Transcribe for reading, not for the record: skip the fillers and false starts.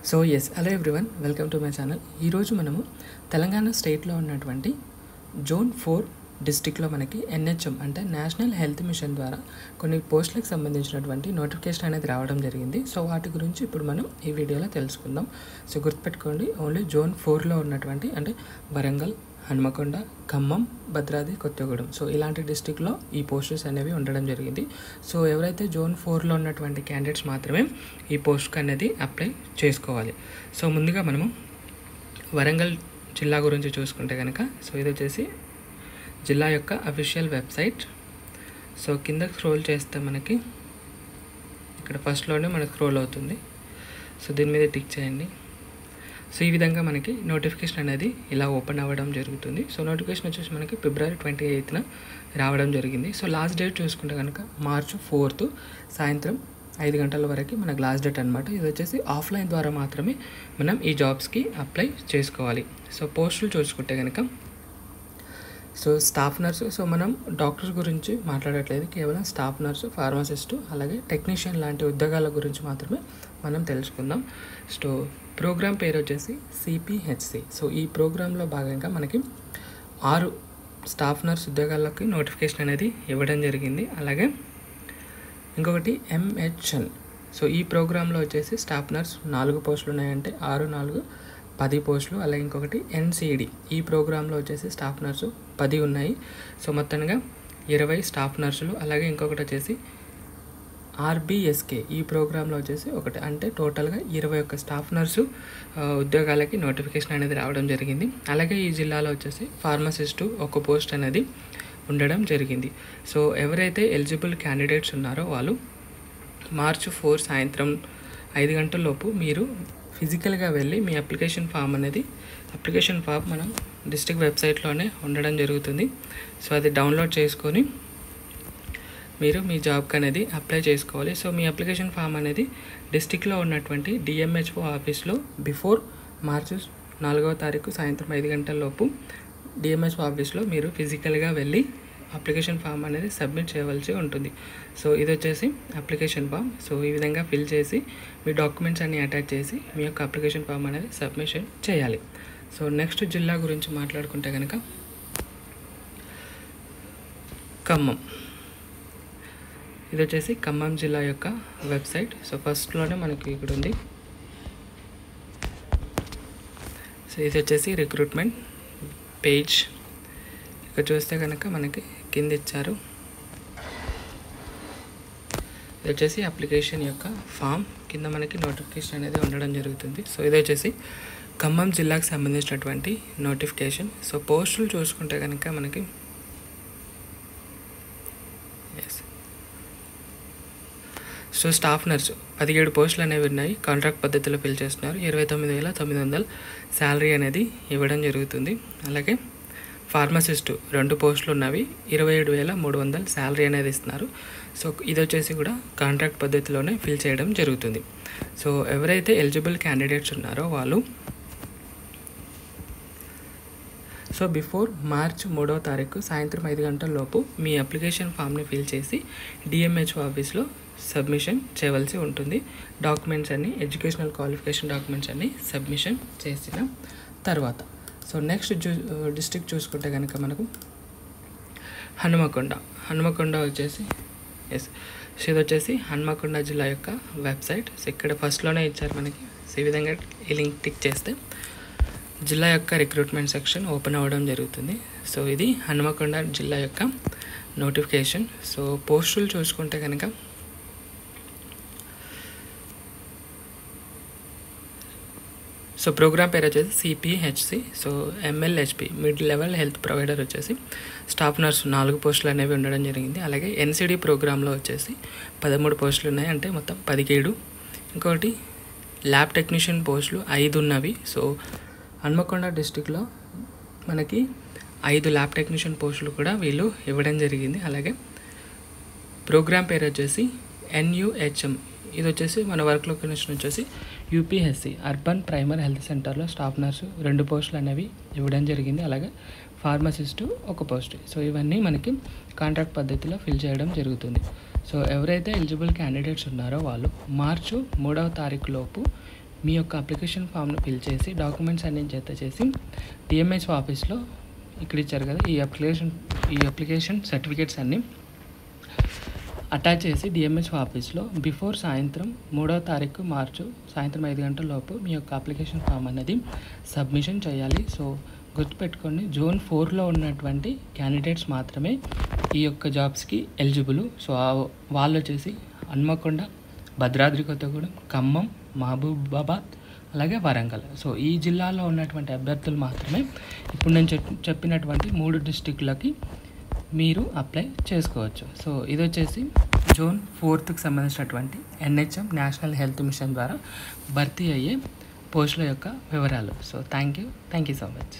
So yes hello everyone, welcome to my channel. ఈరోజు మనము తెలంగాణ స్టేట్లో ఉన్నటువంటి జోన్ 4 డిస్టిక్లో మనకి NHM అంటే నేషనల్ హెల్త్ మిషన్ ద్వారా కొన్ని పోస్టులకు సంబంధించినటువంటి నోటిఫికేషన్ అనేది రావడం జరిగింది. సో వాటి గురించి ఇప్పుడు మనం ఈ వీడియోలో తెలుసుకుందాం. సో గుర్తుపెట్టుకోండి, ఓన్లీ జోన్ 4లో ఉన్నటువంటి అంటే వరంగల్, హన్మకొండ, ఖమ్మం, భద్రాద్రి కొత్తగూడెం, సో ఇలాంటి డిస్టిక్లో ఈ పోస్టెస్ అనేవి ఉండడం జరిగింది. సో ఎవరైతే జోన్ 4లో ఉన్నటువంటి క్యాండిడేట్స్ మాత్రమే ఈ పోస్ట్కి అనేది అప్లై చేసుకోవాలి. సో ముందుగా మనము వరంగల్ జిల్లా గురించి చూసుకుంటే కనుక, సో ఇది వచ్చేసి జిల్లా యొక్క అఫీషియల్ వెబ్సైట్. సో కింద స్క్రోల్ చేస్తే మనకి ఇక్కడ ఫస్ట్లోనే మనకు స్క్రోల్ అవుతుంది. సో దీని మీద టిక్ చేయండి. సో ఈ విధంగా మనకి నోటిఫికేషన్ అనేది ఇలా ఓపెన్ అవ్వడం జరుగుతుంది. సో నోటిఫికేషన్ వచ్చేసి మనకి ఫిబ్రవరి 28న రావడం జరిగింది. సో లాస్ట్ డేట్ చూసుకుంటే కనుక మార్చి 4 సాయంత్రం 5 గంటల వరకు మనకు లాస్ట్ డేట్ అనమాట. ఇది వచ్చేసి ఆఫ్లైన్ ద్వారా మాత్రమే మనం ఈ జాబ్స్కి అప్లై చేసుకోవాలి. సో పోస్టులు చూసుకుంటే కనుక, సో స్టాఫ్ నర్సు, సో మనం డాక్టర్స్ గురించి మాట్లాడట్లేదు, కేవలం స్టాఫ్ నర్సు, ఫార్మసిస్టు, అలాగే టెక్నీషియన్ లాంటి ఉద్యోగాల గురించి మాత్రమే మనం తెలుసుకుందాం. సో ప్రోగ్రామ్ పేరు వచ్చేసి CPHC. సో ఈ ప్రోగ్రాంలో భాగంగా మనకి 6 స్టాఫ్ నర్స్ ఉద్యోగాలకి నోటిఫికేషన్ అనేది ఇవ్వడం జరిగింది. అలాగే ఇంకొకటి MHN. సో ఈ ప్రోగ్రాంలో వచ్చేసి స్టాఫ్ నర్స్ 4 పోస్టులు ఉన్నాయంటే 6, 4, 10 పోస్టులు. అలాగే ఇంకొకటి NCD, ఈ ప్రోగ్రాంలో వచ్చేసి స్టాఫ్ నర్సు 10 ఉన్నాయి. సో మొత్తంగా 20 స్టాఫ్ నర్సులు. అలాగే ఇంకొకటి వచ్చేసి RBSK, ఈ ప్రోగ్రాంలో వచ్చేసి ఒకటి, అంటే టోటల్గా 21 స్టాఫ్ నర్సు ఉద్యోగాలకి నోటిఫికేషన్ అనేది రావడం జరిగింది. అలాగే ఈ జిల్లాలో వచ్చేసి ఫార్మసిస్టు 1 పోస్ట్ అనేది ఉండడం జరిగింది. సో ఎవరైతే ఎలిజిబుల్ క్యాండిడేట్స్ ఉన్నారో వాళ్ళు మార్చి 4 సాయంత్రం 5 గంటల లోపు మీరు ఫిజికల్గా వెళ్ళి మీ అప్లికేషన్ ఫామ్ మనం డిస్ట్రిక్ట్ వెబ్సైట్లోనే ఉండడం జరుగుతుంది. సో అది డౌన్లోడ్ చేసుకొని మీరు మీ జాబ్కి అనేది అప్లై చేసుకోవాలి. సో మీ అప్లికేషన్ ఫామ్ అనేది డిస్ట్రిక్ట్లో ఉన్నటువంటి DMHO ఆఫీస్లో బిఫోర్ మార్చి 4వ తారీఖు సాయంత్రం 5 గంటల లోపు DMHO ఆఫీస్లో మీరు ఫిజికల్గా వెళ్ళి అప్లికేషన్ ఫామ్ అనేది సబ్మిట్ చేయవలసి ఉంటుంది. సో ఇది వచ్చేసి అప్లికేషన్ ఫామ్. సో ఈ విధంగా ఫిల్ చేసి మీ డాక్యుమెంట్స్ అన్ని అటాచ్ చేసి మీ యొక్క అప్లికేషన్ ఫామ్ అనేది సబ్మిషన్ చేయాలి. సో నెక్స్ట్ జిల్లా గురించి మాట్లాడుకుంటే కనుక ఖమ్మం. ఇది వచ్చేసి ఖమ్మం జిల్లా యొక్క వెబ్సైట్. సో ఫస్ట్లోనే మనకి ఇక్కడ ఉంది. సో ఇది వచ్చేసి రిక్రూట్మెంట్ పేజ్. ఇక్కడ చూస్తే కనుక మనకి కింద ఇచ్చారు. ఇది వచ్చేసి అప్లికేషన్ యొక్క ఫామ్, కింద మనకి నోటిఫికేషన్ అనేది ఉండడం జరుగుతుంది. సో ఇది వచ్చేసి ఖమ్మం జిల్లాకు సంబంధించినటువంటి నోటిఫికేషన్. సో పోస్టులు చూసుకుంటే కనుక మనకి సో స్టాఫ్ నర్సు 17 పోస్టులు అనేవి ఉన్నాయి. కాంట్రాక్ట్ పద్ధతిలో ఫిల్ చేస్తున్నారు. 29,900 శాలరీ అనేది ఇవ్వడం జరుగుతుంది. అలాగే ఫార్మసిస్టు 2 పోస్టులు ఉన్నవి, 27,300 శాలరీ అనేది ఇస్తున్నారు. సో ఇది వచ్చేసి కూడా కాంట్రాక్ట్ పద్ధతిలోనే ఫిల్ చేయడం జరుగుతుంది. సో ఎవరైతే ఎలిజిబుల్ క్యాండిడేట్స్ ఉన్నారో వాళ్ళు సో బిఫోర్ మార్చి 3వ తారీఖు సాయంత్రం 5 గంటల లోపు మీ అప్లికేషన్ ఫామ్ని ఫిల్ చేసి DMHO ఆఫీస్లో సబ్మిషన్ చేయవలసి ఉంటుంది. డాక్యుమెంట్స్ అన్ని, ఎడ్యుకేషనల్ క్వాలిఫికేషన్ డాక్యుమెంట్స్ అన్ని సబ్మిషన్ చేసిన తర్వాత. సో నెక్స్ట్ డిస్ట్రిక్ట్ చూసుకుంటే కనుక మనకు హన్మకొండ వచ్చేసి సో ఇది వచ్చేసి హన్మకొండ జిల్లా యొక్క వెబ్సైట్. సో ఇక్కడ ఫస్ట్లోనే ఇచ్చారు మనకి. సో ఈ విధంగా ఈ లింక్ టిక్ చేస్తే జిల్లా యొక్క రిక్రూట్మెంట్ సెక్షన్ ఓపెన్ అవ్వడం జరుగుతుంది. సో ఇది హన్మకొండ జిల్లా యొక్క నోటిఫికేషన్. సో పోస్టులు చూసుకుంటే కనుక సో ప్రోగ్రామ్ పేరు వచ్చేసి CPHC. So MLHP mid level health provider వచ్చేసి స్టాఫ్ నర్సు 4 పోస్టులు అనేవి ఉండడం జరిగింది. అలాగే NCD ప్రోగ్రాంలో వచ్చేసి 13 పోస్టులు ఉన్నాయి, అంటే మొత్తం 17. ఇంకొకటి ల్యాబ్ టెక్నీషియన్ పోస్టులు 5 ఉన్నవి. సో హన్మకొండ డిస్టిక్లో మనకి 5 ల్యాబ్ టెక్నీషియన్ పోస్టులు కూడా వీళ్ళు ఇవ్వడం జరిగింది. అలాగే ప్రోగ్రామ్ పేరు వచ్చేసి NUHM. ఇది వచ్చేసి మన వర్క్ లొకేషన్ వచ్చేసి UPSC అర్బన్ ప్రైమరీ హెల్త్ సెంటర్లో స్టాఫ్ నర్సు 2 పోస్టులు అనేవి ఇవ్వడం జరిగింది. అలాగే ఫార్మసిస్టు 1 పోస్ట్. సో ఇవన్నీ మనకి కాంట్రాక్ట్ పద్ధతిలో ఫిల్ చేయడం జరుగుతుంది. సో ఎవరైతే ఎలిజిబుల్ క్యాండిడేట్స్ ఉన్నారో వాళ్ళు మార్చి 3వ తారీఖు లోపు మీ యొక్క అప్లికేషన్ ఫామ్ను ఫిల్ చేసి డాక్యుమెంట్స్ అన్ని జత చేసి డిఎంహెచ్ ఆఫీస్లో ఇక్కడ ఇచ్చారు కదా ఈ అప్లికేషన్ సర్టిఫికేట్స్ అన్నీ అటాచ్ చేసి డిఎంహెచ్ ఆఫీస్లో బిఫోర్ సాయంత్రం 3వ తారీఖు మార్చు సాయంత్రం 5 గంటల లోపు మీ యొక్క అప్లికేషన్ ఫామ్ అనేది సబ్మిషన్ చేయాలి. సో గుర్తుపెట్టుకోండి, జోన్ 4లో ఉన్నటువంటి క్యాండిడేట్స్ మాత్రమే ఈ యొక్క జాబ్స్కి ఎలిజిబుల్. సో వాళ్ళు వచ్చేసి హన్మకొండ, భద్రాద్రి కొత్తగూడెం, ఖమ్మం, మహబూబాబాద్, అలాగే వరంగల్. సో ఈ జిల్లాలో ఉన్నటువంటి అభ్యర్థులు మాత్రమే ఇప్పుడు నేను చెప్పినటువంటి 3 డిస్టిక్లకి మీరు అప్లై చేసుకోవచ్చు. సో ఇది వచ్చేసి జోన్ 4కి సంబంధించినటువంటి ఎన్హెచ్ఎం నేషనల్ హెల్త్ మిషన్ ద్వారా భర్తీ అయ్యే పోస్టుల యొక్క వివరాలు. So thank you so much.